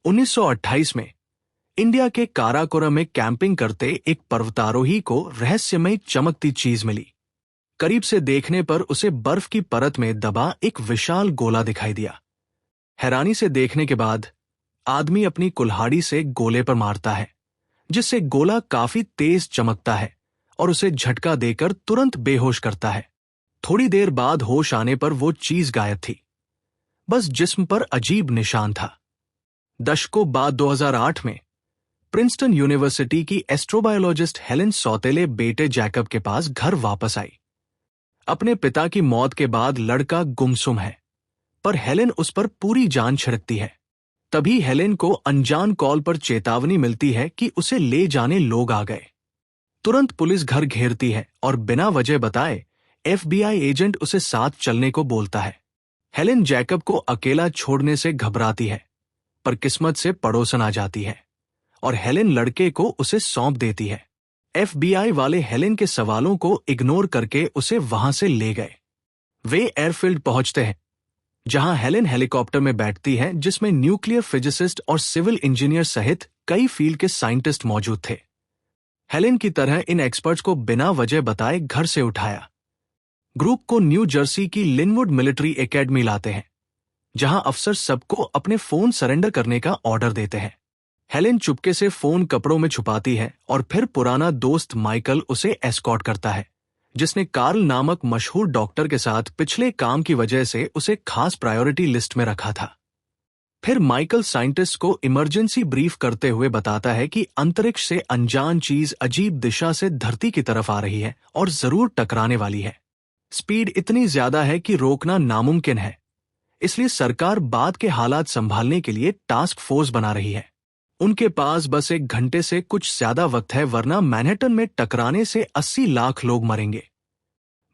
1928 में इंडिया के काराकोरम में कैंपिंग करते एक पर्वतारोही को रहस्यमयी चमकती चीज मिली। करीब से देखने पर उसे बर्फ की परत में दबा एक विशाल गोला दिखाई दिया। हैरानी से देखने के बाद आदमी अपनी कुल्हाड़ी से गोले पर मारता है, जिससे गोला काफी तेज चमकता है और उसे झटका देकर तुरंत बेहोश करता है। थोड़ी देर बाद होश आने पर वो चीज गायब थी, बस जिस्म पर अजीब निशान था। दशकों बाद 2008 में प्रिंसटन यूनिवर्सिटी की एस्ट्रोबायोलॉजिस्ट हेलेन सौतेले बेटे जैकब के पास घर वापस आई। अपने पिता की मौत के बाद लड़का गुमसुम है, पर हेलेन उस पर पूरी जान छिड़कती है। तभी हेलेन को अनजान कॉल पर चेतावनी मिलती है कि उसे ले जाने लोग आ गए। तुरंत पुलिस घर घेरती है और बिना वजह बताए FBI एजेंट उसे साथ चलने को बोलता है। हेलेन जैकब को अकेला छोड़ने से घबराती है, पर किस्मत से पड़ोसन आ जाती है और हेलेन लड़के को उसे सौंप देती है। FBI वाले हेलेन के सवालों को इग्नोर करके उसे वहां से ले गए। वे एयरफील्ड पहुंचते हैं, जहां हेलेन हेलीकॉप्टर में बैठती है, जिसमें न्यूक्लियर फिजिसिस्ट और सिविल इंजीनियर सहित कई फील्ड के साइंटिस्ट मौजूद थे। हेलेन की तरह इन एक्सपर्ट्स को बिना वजह बताए घर से उठाया। ग्रुप को न्यू जर्सी की लिनवुड मिलिट्री एकेडमी लाते हैं, जहां अफसर सबको अपने फोन सरेंडर करने का ऑर्डर देते हैं। हेलेन चुपके से फोन कपड़ों में छुपाती है और फिर पुराना दोस्त माइकल उसे एस्कॉर्ट करता है, जिसने कार्ल नामक मशहूर डॉक्टर के साथ पिछले काम की वजह से उसे खास प्रायोरिटी लिस्ट में रखा था। फिर माइकल साइंटिस्ट को इमरजेंसी ब्रीफ करते हुए बताता है कि अंतरिक्ष से अनजान चीज अजीब दिशा से धरती की तरफ आ रही है और जरूर टकराने वाली है। स्पीड इतनी ज्यादा है कि रोकना नामुमकिन है, इसलिए सरकार बाद के हालात संभालने के लिए टास्क फोर्स बना रही है। उनके पास बस 1 घंटे से कुछ ज्यादा वक्त है, वरना मैनहट्टन में टकराने से 80 लाख लोग मरेंगे।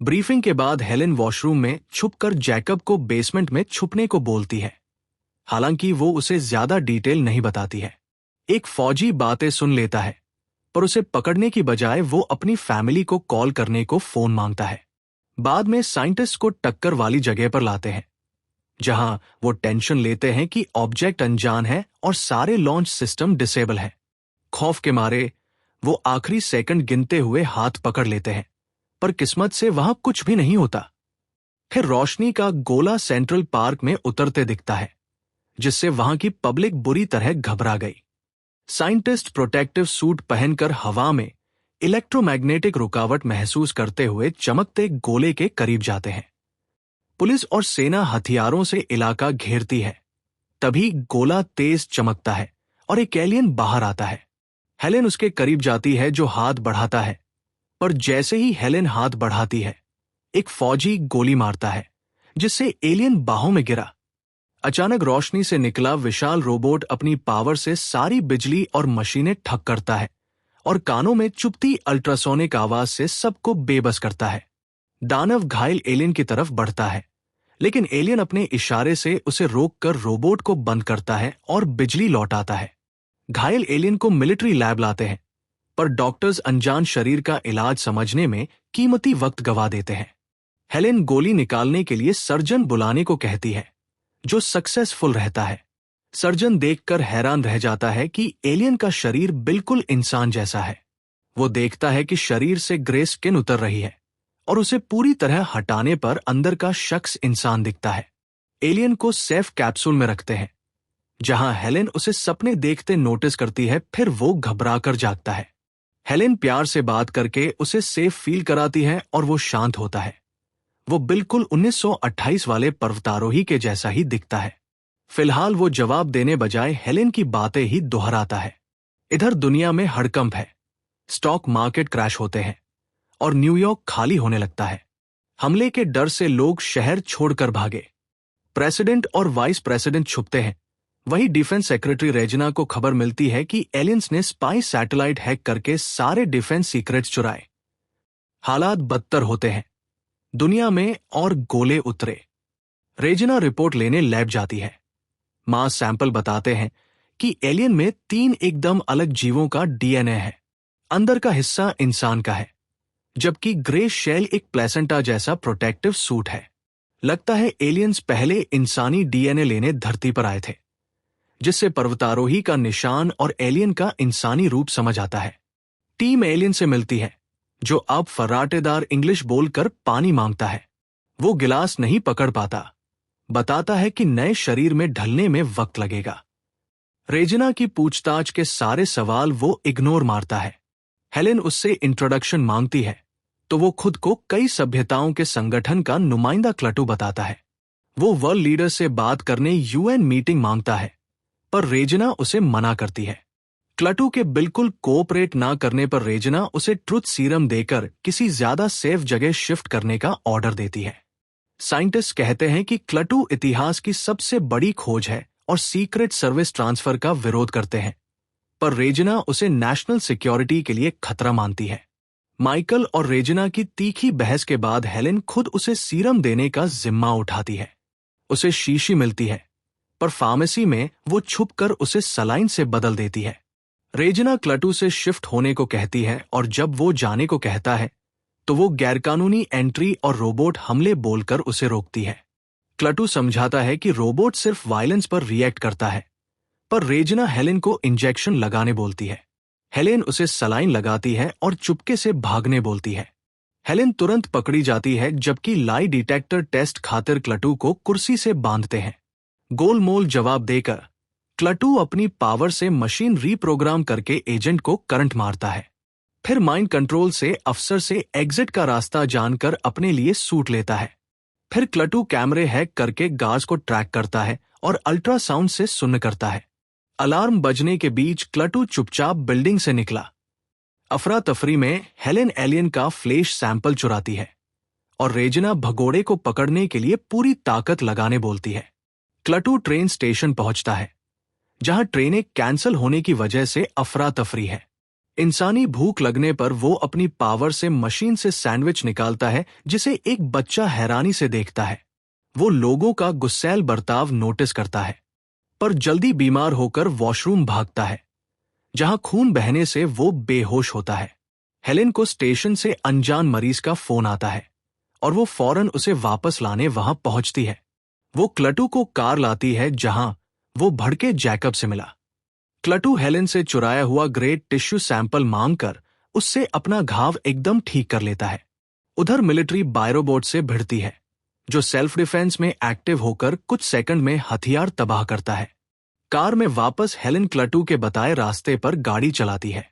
ब्रीफिंग के बाद हेलेन वॉशरूम में छुपकर जैकब को बेसमेंट में छुपने को बोलती है, हालांकि वो उसे ज्यादा डिटेल नहीं बताती है। एक फौजी बातें सुन लेता है, पर उसे पकड़ने की बजाय वो अपनी फैमिली को कॉल करने को फोन मांगता है। बाद में साइंटिस्ट को टक्कर वाली जगह पर लाते हैं, जहां वो टेंशन लेते हैं कि ऑब्जेक्ट अनजान है और सारे लॉन्च सिस्टम डिसेबल है। खौफ के मारे वो आखिरी सेकंड गिनते हुए हाथ पकड़ लेते हैं, पर किस्मत से वहां कुछ भी नहीं होता। फिर रोशनी का गोला सेंट्रल पार्क में उतरते दिखता है, जिससे वहां की पब्लिक बुरी तरह घबरा गई। साइंटिस्ट प्रोटेक्टिव सूट पहनकर हवा में इलेक्ट्रोमैग्नेटिक रुकावट महसूस करते हुए चमकते गोले के करीब जाते हैं। पुलिस और सेना हथियारों से इलाका घेरती है। तभी गोला तेज चमकता है और एक एलियन बाहर आता है। हेलेन उसके करीब जाती है, जो हाथ बढ़ाता है, पर जैसे ही हेलेन हाथ बढ़ाती है, एक फौजी गोली मारता है, जिससे एलियन बाहों में गिरा। अचानक रोशनी से निकला विशाल रोबोट अपनी पावर से सारी बिजली और मशीनें ठप करता है और कानों में चुभती अल्ट्रासोनिक आवाज से सबको बेबस करता है। दानव घायल एलियन की तरफ बढ़ता है, लेकिन एलियन अपने इशारे से उसे रोककर रोबोट को बंद करता है और बिजली लौटाता है। घायल एलियन को मिलिट्री लैब लाते हैं, पर डॉक्टर्स अनजान शरीर का इलाज समझने में कीमती वक्त गवा देते हैं। हेलेन गोली निकालने के लिए सर्जन बुलाने को कहती है, जो सक्सेसफुल रहता है। सर्जन देखकर हैरान रह जाता है कि एलियन का शरीर बिल्कुल इंसान जैसा है। वो देखता है कि शरीर से ग्रे स्किन उतर रही है और उसे पूरी तरह हटाने पर अंदर का शख्स इंसान दिखता है। एलियन को सेफ कैप्सूल में रखते हैं, जहां हेलेन उसे सपने देखते नोटिस करती है। फिर वो घबराकर जागता है। हेलेन प्यार से बात करके उसे सेफ फील कराती है और वो शांत होता है। वो बिल्कुल 1928 वाले पर्वतारोही के जैसा ही दिखता है। फिलहाल वो जवाब देने बजाय हेलेन की बातें ही दोहराता है। इधर दुनिया में हड़कंप है। स्टॉक मार्केट क्रैश होते हैं और न्यूयॉर्क खाली होने लगता है। हमले के डर से लोग शहर छोड़कर भागे। प्रेसिडेंट और वाइस प्रेसिडेंट छुपते हैं। वही डिफेंस सेक्रेटरी रेजिना को खबर मिलती है कि एलियंस ने स्पाई सैटेलाइट हैक करके सारे डिफेंस सीक्रेट्स चुराए। हालात बदतर होते हैं। दुनिया में और गोले उतरे। रेजिना रिपोर्ट लेने लैब जाती है। मास सैंपल बताते हैं कि एलियन में 3 एकदम अलग जीवों का DNA है। अंदर का हिस्सा इंसान का है, जबकि ग्रे शेल एक प्लेसेंटा जैसा प्रोटेक्टिव सूट है। लगता है एलियंस पहले इंसानी DNA लेने धरती पर आए थे। जिससे पर्वतारोही का निशान और एलियन का इंसानी रूप समझ आता है। टीम एलियन से मिलती है, जो अब फर्राटेदार इंग्लिश बोलकर पानी मांगता है। वो गिलास नहीं पकड़ पाता, बताता है कि नए शरीर में ढलने में वक्त लगेगा। रेजिना की पूछताछ के सारे सवाल वो इग्नोर मारता है। हेलेन उससे इंट्रोडक्शन मांगती है, तो वो खुद को कई सभ्यताओं के संगठन का नुमाइंदा क्लटू बताता है। वो वर्ल्ड लीडर से बात करने यूएन मीटिंग मांगता है, पर रेजिना उसे मना करती है। क्लटू के बिल्कुल कोऑपरेट ना करने पर रेजिना उसे ट्रुथ सीरम देकर किसी ज्यादा सेफ जगह शिफ्ट करने का ऑर्डर देती है। साइंटिस्ट कहते हैं कि क्लटू इतिहास की सबसे बड़ी खोज है और सीक्रेट सर्विस ट्रांसफर का विरोध करते हैं, पर रेजिना उसे नेशनल सिक्योरिटी के लिए खतरा मानती है। माइकल और रेजिना की तीखी बहस के बाद हेलेन खुद उसे सीरम देने का जिम्मा उठाती है। उसे शीशी मिलती है, पर फार्मेसी में वो छुपकर उसे सलाइन से बदल देती है। रेजिना क्लटू से शिफ्ट होने को कहती है और जब वो जाने को कहता है तो वो गैरकानूनी एंट्री और रोबोट हमले बोलकर उसे रोकती है। क्लटू समझाता है कि रोबोट सिर्फ वायलेंस पर रिएक्ट करता है, पर रेजिना हेलेन को इंजेक्शन लगाने बोलती है। हेलेन उसे सलाइन लगाती है और चुपके से भागने बोलती है। हेलेन तुरंत पकड़ी जाती है, जबकि लाई डिटेक्टर टेस्ट खातिर क्लटू को कुर्सी से बांधते हैं। गोलमोल जवाब देकर क्लटू अपनी पावर से मशीन रीप्रोग्राम करके एजेंट को करंट मारता है। फिर माइंड कंट्रोल से अफसर से एग्जिट का रास्ता जानकर अपने लिए सूट लेता है। फिर क्लटू कैमरे हैक करके गार्ड्स को ट्रैक करता है और अल्ट्रासाउंड से सुन्न करता है। अलार्म बजने के बीच क्लटू चुपचाप बिल्डिंग से निकला। अफरा तफरी में हेलेन एलियन का फ्लैश सैंपल चुराती है और रेजिना भगोड़े को पकड़ने के लिए पूरी ताकत लगाने बोलती है। क्लटू ट्रेन स्टेशन पहुंचता है, जहां ट्रेनें कैंसिल होने की वजह से अफरा तफरी है। इंसानी भूख लगने पर वो अपनी पावर से मशीन से सैंडविच निकालता है, जिसे एक बच्चा हैरानी से देखता है। वो लोगों का गुस्सैल बर्ताव नोटिस करता है, पर जल्दी बीमार होकर वॉशरूम भागता है, जहां खून बहने से वो बेहोश होता है। हेलेन को स्टेशन से अनजान मरीज का फोन आता है और वो फौरन उसे वापस लाने वहां पहुंचती है। वो क्लटू को कार लाती है, जहां वो भड़के जैकब से मिला। क्लटू हेलेन से चुराया हुआ ग्रेट टिश्यू सैंपल मांगकर उससे अपना घाव एकदम ठीक कर लेता है। उधर मिलिट्री बायरोबोट से भिड़ती है, जो सेल्फ डिफेंस में एक्टिव होकर कुछ सेकंड में हथियार तबाह करता है। कार में वापस हेलेन क्लटू के बताए रास्ते पर गाड़ी चलाती है।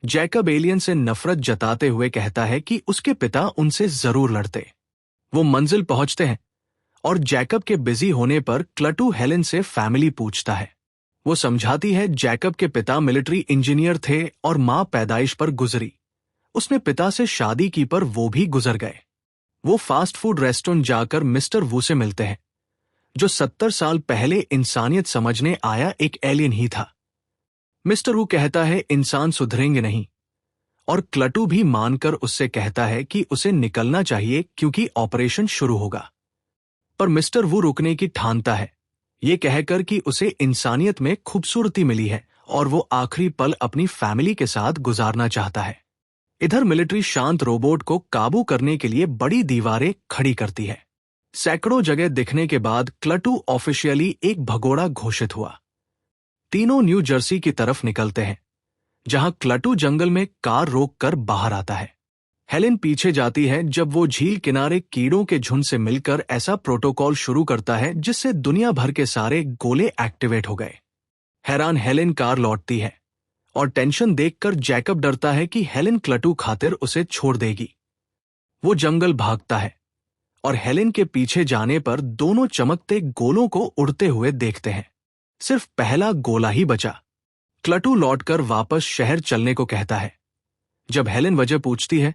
जैकब एलियन से नफरत जताते हुए कहता है कि उसके पिता उनसे जरूर लड़ते। वो मंजिल पहुंचते हैं और जैकब के बिजी होने पर क्लटू हेलेन से फैमिली पूछता है। वो समझाती है जैकब के पिता मिलिट्री इंजीनियर थे और मां पैदाइश पर गुजरी। उसने पिता से शादी की, पर वो भी गुजर गए। वो फास्ट फूड रेस्टोरेंट जाकर मिस्टर वू से मिलते हैं, जो 70 साल पहले इंसानियत समझने आया एक एलियन ही था। मिस्टर वू कहता है इंसान सुधरेंगे नहीं, और क्लटू भी मानकर उससे कहता है कि उसे निकलना चाहिए क्योंकि ऑपरेशन शुरू होगा। पर मिस्टर वू रुकने की ठानता है, ये कहकर कि उसे इंसानियत में खूबसूरती मिली है और वो आखिरी पल अपनी फैमिली के साथ गुजारना चाहता है। इधर मिलिट्री शांत रोबोट को काबू करने के लिए बड़ी दीवारें खड़ी करती है। सैकड़ों जगह दिखने के बाद क्लटू ऑफिशियली एक भगोड़ा घोषित हुआ। तीनों न्यू जर्सी की तरफ निकलते हैं, जहां क्लटू जंगल में कार रोककर बाहर आता है। हेलेन पीछे जाती है जब वो झील किनारे कीड़ों के झुंड से मिलकर ऐसा प्रोटोकॉल शुरू करता है जिससे दुनिया भर के सारे गोले एक्टिवेट हो गए। हैरान हेलेन कार लौटती है और टेंशन देखकर जैकब डरता है कि हेलेन क्लटू खातिर उसे छोड़ देगी। वो जंगल भागता है और हेलेन के पीछे जाने पर दोनों चमकते गोलों को उड़ते हुए देखते हैं। सिर्फ पहला गोला ही बचा। क्लटू लौटकर वापस शहर चलने को कहता है। जब हेलेन वजह पूछती है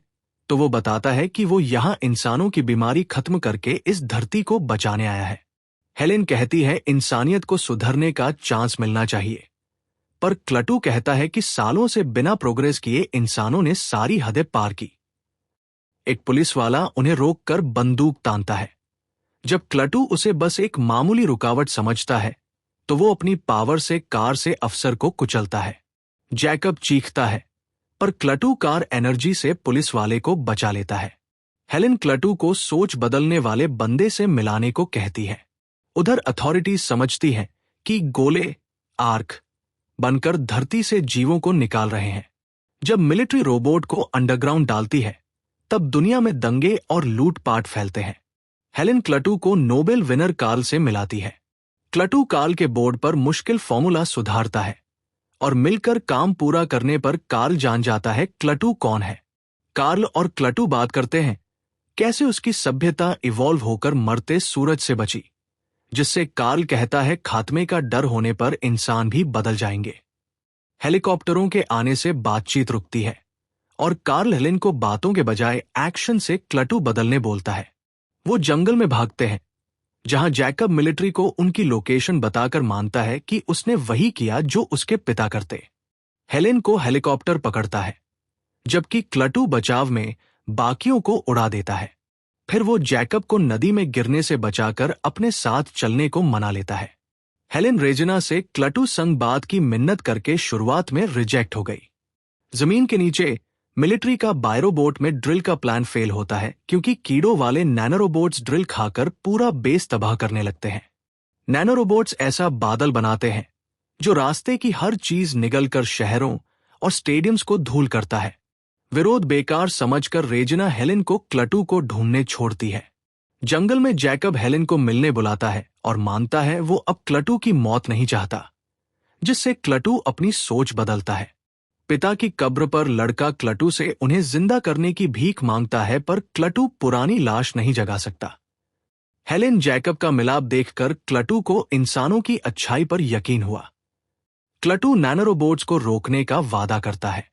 तो वो बताता है कि वो यहां इंसानों की बीमारी खत्म करके इस धरती को बचाने आया है। हेलेन कहती है इंसानियत को सुधरने का चांस मिलना चाहिए, पर क्लटू कहता है कि सालों से बिना प्रोग्रेस किए इंसानों ने सारी हदें पार की। एक पुलिस वाला उन्हें रोककर बंदूक तानता है। जब क्लटू उसे बस एक मामूली रुकावट समझता है तो वो अपनी पावर से कार से अफसर को कुचलता है। जैकब चीखता है, पर क्लटू कार एनर्जी से पुलिस वाले को बचा लेता है। हेलेन क्लटू को सोच बदलने वाले बंदे से मिलाने को कहती है। उधर अथॉरिटीज समझती हैं कि गोले आर्क बनकर धरती से जीवों को निकाल रहे हैं। जब मिलिट्री रोबोट को अंडरग्राउंड डालती है तब दुनिया में दंगे और लूटपाट फैलते हैं। हेलेन क्लटू को नोबेल विनर कार्ल से मिलाती है। क्लटू कार्ल के बोर्ड पर मुश्किल फॉर्मूला सुधारता है और मिलकर काम पूरा करने पर कार्ल जान जाता है क्लटू कौन है। कार्ल और क्लटू बात करते हैं कैसे उसकी सभ्यता इवॉल्व होकर मरते सूरज से बची, जिससे कार्ल कहता है खात्मे का डर होने पर इंसान भी बदल जाएंगे। हेलीकॉप्टरों के आने से बातचीत रुकती है और कार्ल हेलेन को बातों के बजाय एक्शन से क्लटू बदलने बोलता है। वो जंगल में भागते हैं जहां जैकब मिलिट्री को उनकी लोकेशन बताकर मानता है कि उसने वही किया जो उसके पिता करते। हेलेन को हेलीकॉप्टर पकड़ता है जबकि क्लटू बचाव में बाकियों को उड़ा देता है। फिर वो जैकब को नदी में गिरने से बचाकर अपने साथ चलने को मना लेता है। हेलेन रेजिना से क्लटू संग बात की मिन्नत करके शुरुआत में रिजेक्ट हो गई। जमीन के नीचे मिलिट्री का बायरोबोट में ड्रिल का प्लान फेल होता है क्योंकि कीड़ों वाले नैनोरोबोट्स ड्रिल खाकर पूरा बेस तबाह करने लगते हैं। नैनोरोबोट्स ऐसा बादल बनाते हैं जो रास्ते की हर चीज निगलकर शहरों और स्टेडियम्स को धूल करता है। विरोध बेकार समझकर रेजिना हेलेन को क्लटू को ढूंढने छोड़ती है। जंगल में जैकब हेलेन को मिलने बुलाता है और मानता है वो अब क्लटू की मौत नहीं चाहता, जिससे क्लटू अपनी सोच बदलता है। पिता की कब्र पर लड़का क्लटू से उन्हें जिंदा करने की भीख मांगता है, पर क्लटू पुरानी लाश नहीं जगा सकता। हेलेन जैकब का मिलाप देखकर क्लटू को इंसानों की अच्छाई पर यकीन हुआ। क्लटू नैनोरोबोट्स को रोकने का वादा करता है।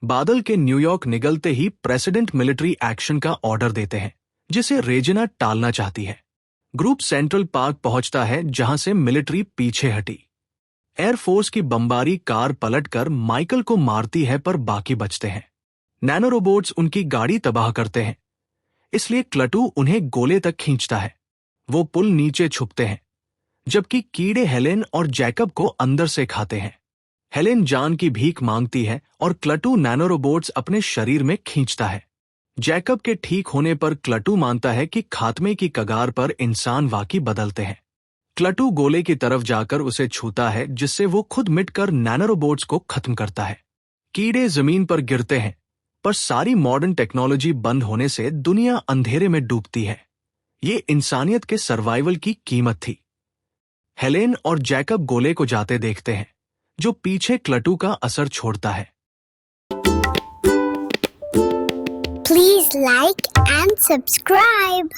बादल के न्यूयॉर्क निगलते ही प्रेसिडेंट मिलिट्री एक्शन का ऑर्डर देते हैं, जिसे रेजिना टालना चाहती है। ग्रुप सेंट्रल पार्क पहुंचता है जहां से मिलिट्री पीछे हटी। एयरफोर्स की बमबारी कार पलटकर माइकल को मारती है, पर बाकी बचते हैं। नैनोरोबोट्स उनकी गाड़ी तबाह करते हैं, इसलिए क्लटू उन्हें गोले तक खींचता है। वो पुल नीचे छुपते हैं जबकि कीड़े हेलेन और जैकब को अंदर से खाते हैं। हेलेन जान की भीख मांगती है और क्लटू नैनोरोबोट्स अपने शरीर में खींचता है। जैकब के ठीक होने पर क्लटू मानता है कि खात्मे की कगार पर इंसान वाकई बदलते हैं। क्लटू गोले की तरफ जाकर उसे छूता है, जिससे वो खुद मिटकर नैनोरोबोट्स को खत्म करता है। कीड़े जमीन पर गिरते हैं, पर सारी मॉडर्न टेक्नोलॉजी बंद होने से दुनिया अंधेरे में डूबती है। ये इंसानियत के सर्वाइवल की कीमत थी। हेलेन और जैकब गोले को जाते देखते हैं, जो पीछे क्लटू का असर छोड़ता है। Please like and subscribe.